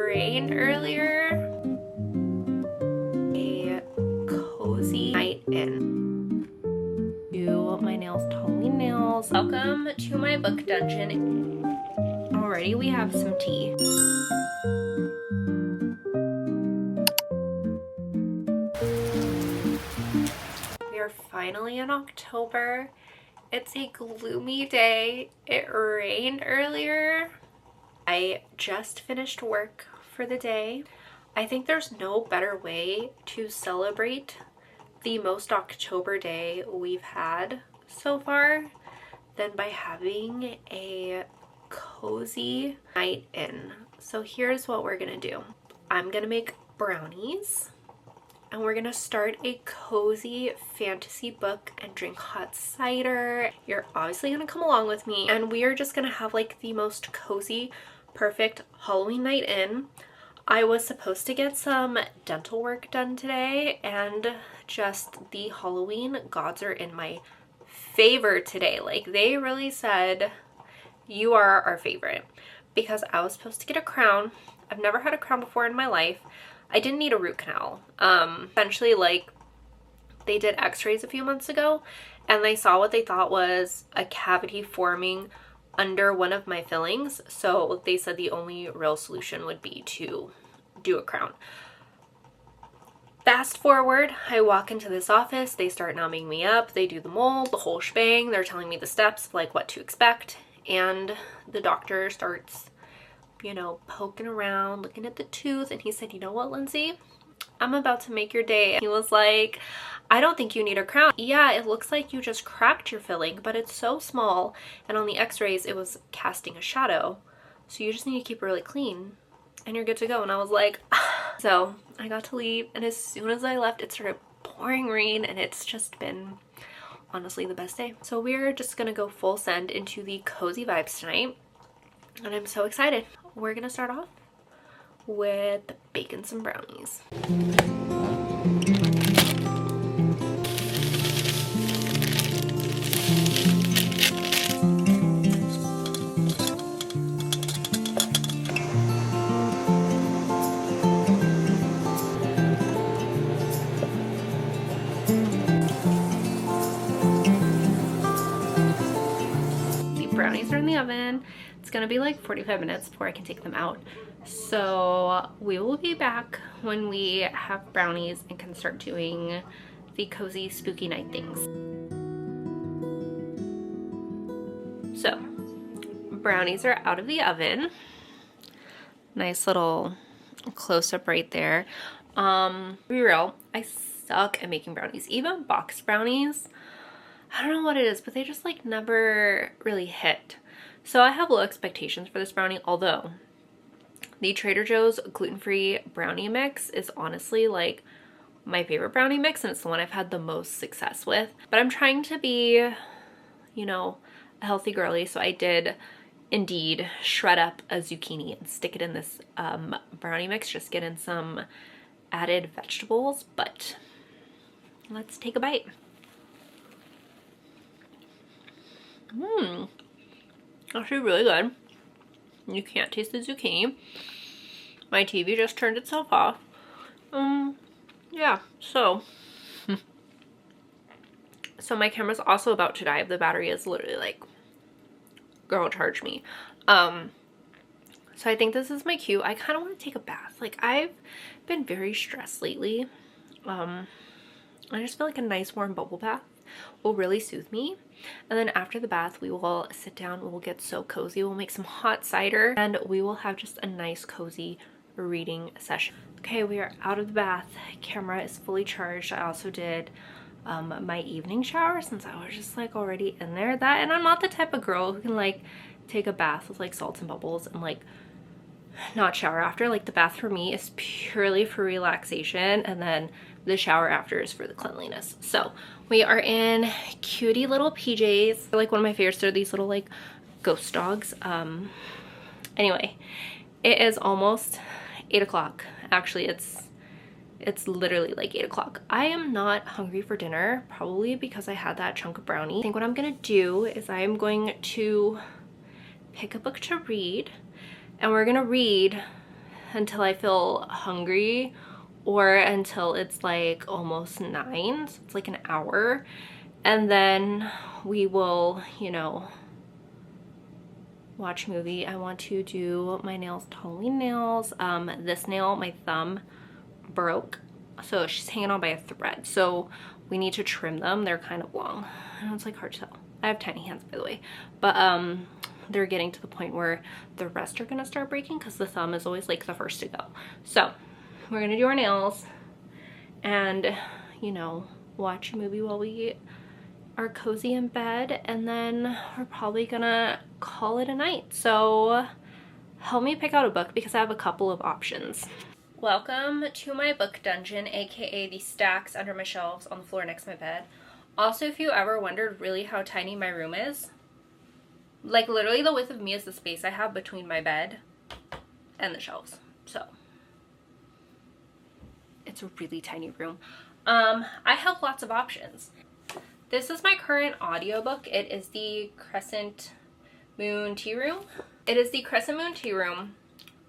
rained earlier. A cozy night in. Do my nails, Halloween nails. Welcome to my book dungeon. Already we have some tea. We are finally in October. It's a gloomy day. It rained earlier. I just finished work for the day. I think there's no better way to celebrate the most October day we've had so far than by having a cozy night in. So here's what we're gonna do. I'm gonna make brownies and we're gonna start a cozy fantasy book and drink hot cider. You're obviously gonna come along with me and we are just gonna have like the most cozy, perfect Halloween night in. I was supposed to get some dental work done today and just the Halloween gods are in my favor today. Like they really said, you are our favorite, because I was supposed to get a crown. I've never had a crown before in my life. I didn't need a root canal. Essentially, like, they did x-rays a few months ago and they saw what they thought was a cavity forming under one of my fillings. So they said the only real solution would be to do a crown. Fast forward, I walk into this office, they start numbing me up, they do the mold, the whole shebang, they're telling me the steps, like what to expect, and the doctor starts, you know, poking around, looking at the tooth, and he said, you know what, Lindsay? I'm about to make your day. He was like, I don't think you need a crown. Yeah, it looks like you just cracked your filling, but it's so small, and on the x-rays, it was casting a shadow, so you just need to keep it really clean, and you're good to go. And I was like, so I got to leave, and as soon as I left, it started pouring rain, and it's just been honestly the best day. So we're just gonna go full send into the cozy vibes tonight, and I'm so excited. We're gonna start off with baking some brownies. Brownies are in the oven. It's gonna be like 45 minutes before I can take them out. So we will be back when we have brownies and can start doing the cozy spooky night things. So brownies are out of the oven. Nice little close-up right there. To be real, I suck at making brownies. Even boxed brownies, I don't know what it is, but they just like never really hit. So I have low expectations for this brownie, although the Trader Joe's gluten-free brownie mix is honestly like my favorite brownie mix, and it's the one I've had the most success with. But I'm trying to be, you know, a healthy girly, so I did indeed shred up a zucchini and stick it in this brownie mix, just get in some added vegetables. But let's take a bite. Actually really good. You can't taste the zucchini. My TV just turned itself off. Yeah, so my camera's also about to die. The battery is literally like, girl, charge me. So I think this is my cue. I kind of want to take a bath. Like, I've been very stressed lately. I just feel like a nice warm bubble bath will really soothe me. And then after the bath, we will sit down, we will get so cozy, we'll make some hot cider, and we will have just a nice cozy reading session. Okay, we are out of the bath. Camera is fully charged. I also did my evening shower since I was just like already in there. That, and I'm not the type of girl who can like take a bath with like salts and bubbles and like not shower after. Like, the bath for me is purely for relaxation, and then the shower after is for the cleanliness. So we are in cutie little PJs. Like, one of my favorites are these little like ghost dogs. Anyway, it is almost 8 o'clock. Actually, it's literally like 8 o'clock. I am not hungry for dinner, probably because I had that chunk of brownie. I think what I'm gonna do is I am going to pick a book to read, and we're gonna read until I feel hungry or until it's like almost 9, so it's like an hour, and then we will, you know, watch a movie. I want to do my nails, Halloween nails. This nail, my thumb broke, so she's hanging on by a thread, so we need to trim them. They're kind of long and it's like hard to tell. I have tiny hands, by the way, but they're getting to the point where the rest are gonna start breaking because the thumb is always like the first to go. So we're gonna do our nails and, you know, watch a movie while we are cozy in bed, and then we're probably gonna call it a night. So help me pick out a book because I have a couple of options. Welcome to my book dungeon, aka the stacks under my shelves on the floor next to my bed. Also, if you ever wondered really how tiny my room is, like literally the width of me is the space I have between my bed and the shelves. So it's a really tiny room. I have lots of options. This is my current audiobook. It is the Crescent Moon Tea Room. It is the Crescent Moon Tea Room.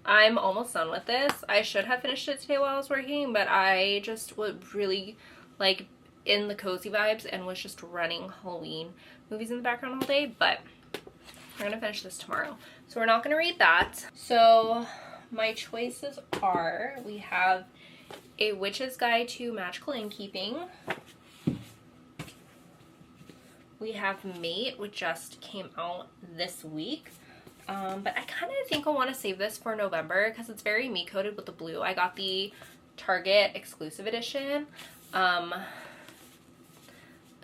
I'm almost done with this. I should have finished it today while I was working, but I just was really like in the cozy vibes and was just running Halloween movies in the background all day, but we're gonna finish this tomorrow. So we're not gonna read that. So my choices are, we have A Witch's Guide to Magical Innkeeping. We have Mate, which just came out this week. But I kind of think I want to save this for November because it's very me coated with the blue. I got the Target exclusive edition.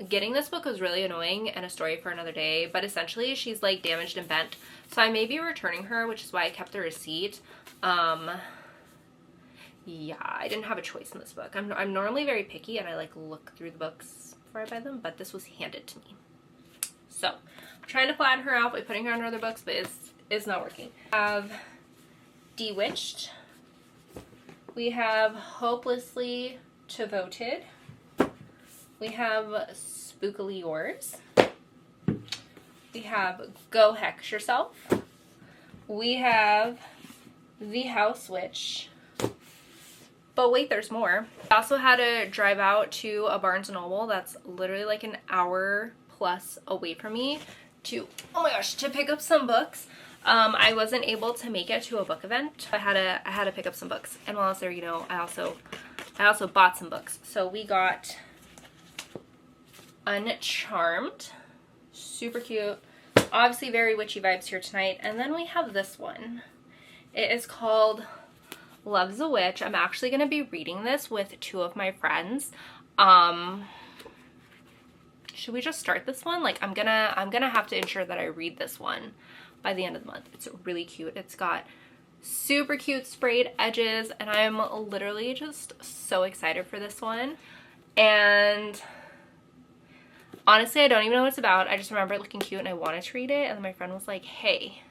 Getting this book was really annoying and a story for another day, but essentially she's like damaged and bent, so I may be returning her, which is why I kept the receipt. Yeah, I didn't have a choice in this book. I'm normally very picky and I like look through the books before I buy them, but this was handed to me. So I'm trying to flatten her out by putting her on other books, but it's not working. We have Bewitched. We have Hopelessly Devoted. We have Spookily Yours. We have Go Hex Yourself. We have The House Witch. But wait, there's more. I also had to drive out to a Barnes & Noble that's literally like an hour plus away from me to, oh my gosh, to pick up some books. I wasn't able to make it to a book event. I had to pick up some books. And while I was there, you know, I also bought some books. So we got Uncharmed, super cute, obviously very witchy vibes here tonight. And then we have this one. It is called Love's a Witch. I'm actually going to be reading this with 2 of my friends. Should we just start this one? Like I'm gonna have to ensure that I read this one by the end of the month. It's really cute. It's got super cute sprayed edges and I'm literally just so excited for this one. And honestly, I don't even know what it's about. I just remember it looking cute and I wanted to read it, and then my friend was like, hey,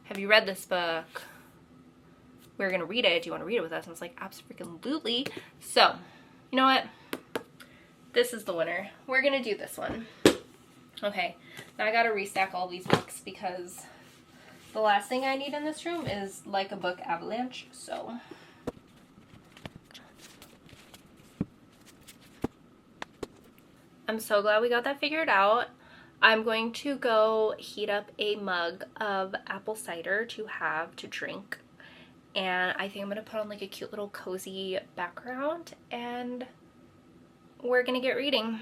have you read this book? We're gonna read it. Do you want to read it with us? And I was like, absolutely. So, you know what? This is the winner. We're gonna do this one. Okay, now I gotta restack all these books because the last thing I need in this room is like a book avalanche, so. I'm so glad we got that figured out. I'm going to go heat up a mug of apple cider to have to drink. And I think I'm gonna put on like a cute little cozy background and we're gonna get reading.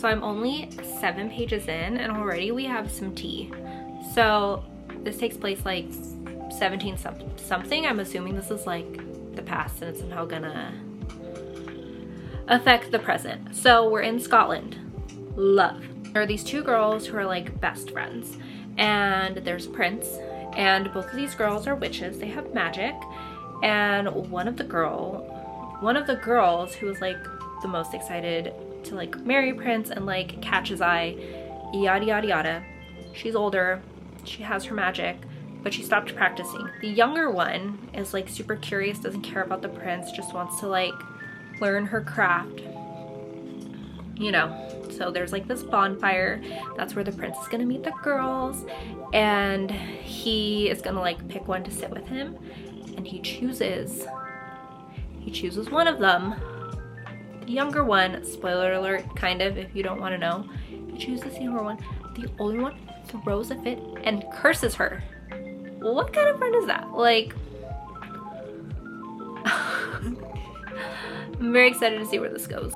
So I'm only 7 pages in and already we have some tea. So this takes place like 17 something. I'm assuming this is like the past and it's somehow gonna affect the present. So we're in Scotland. Love. There are these two girls who are like best friends, and there's a prince, and both of these girls are witches. They have magic, and one of the girls who was like the most excited to like marry Prince and like catch his eye, yada yada yada. She's older, she has her magic, but she stopped practicing. The younger one is like super curious, doesn't care about the prince, just wants to like learn her craft, you know. So there's like this bonfire, that's where the prince is gonna meet the girls, and he is gonna like pick one to sit with him, and he chooses one of them. The younger one, spoiler alert, kind of, if you don't want to know, he chooses the younger one. The older one throws a fit and curses her. What kind of friend is that? Like, I'm very excited to see where this goes.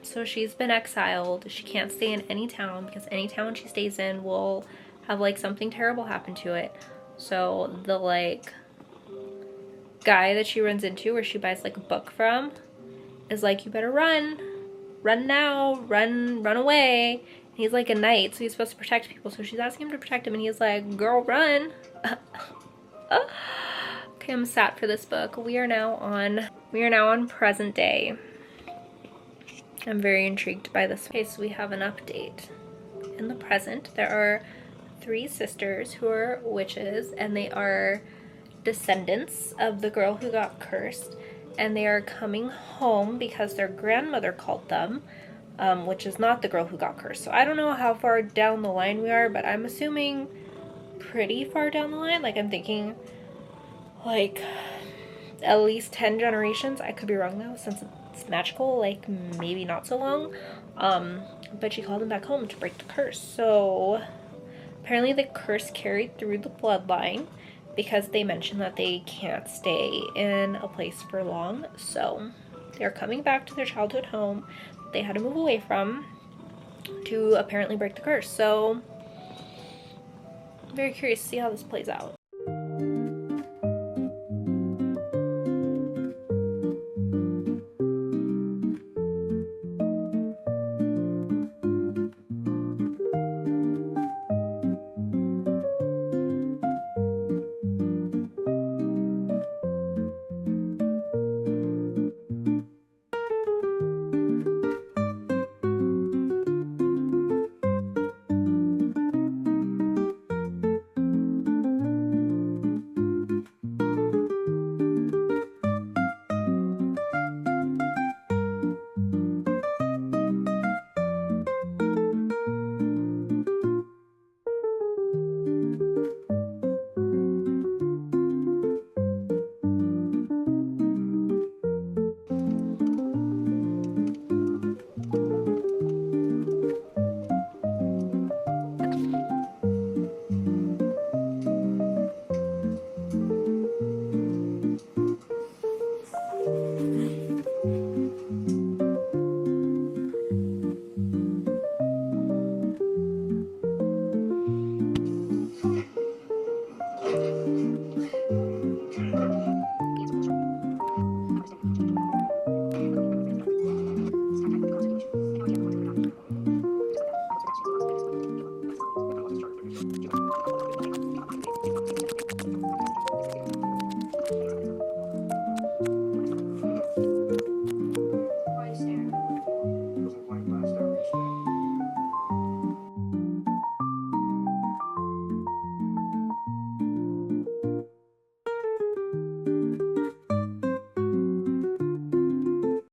So she's been exiled. She can't stay in any town because any town she stays in will have like something terrible happen to it. So the like guy that she runs into, where she buys like a book from, is like, you better run now, run away. And he's like a knight, so he's supposed to protect people, so she's asking him to protect him, and he's like, girl, run. Okay, I'm sad for this book. We are now on present day. I'm very intrigued by this. Okay, so we have an update. In the present, there are 3 sisters who are witches, and they are descendants of the girl who got cursed, and they are coming home because their grandmother called them, which is not the girl who got cursed. So I don't know how far down the line we are, but I'm assuming pretty far down the line. Like, I'm thinking like at least 10 generations. I could be wrong though, since it's magical, like maybe not so long. But she called them back home to break the curse. So apparently the curse carried through the bloodline, because they mentioned that they can't stay in a place for long. So they're coming back to their childhood home they had to move away from to apparently break the curse. So I'm very curious to see how this plays out.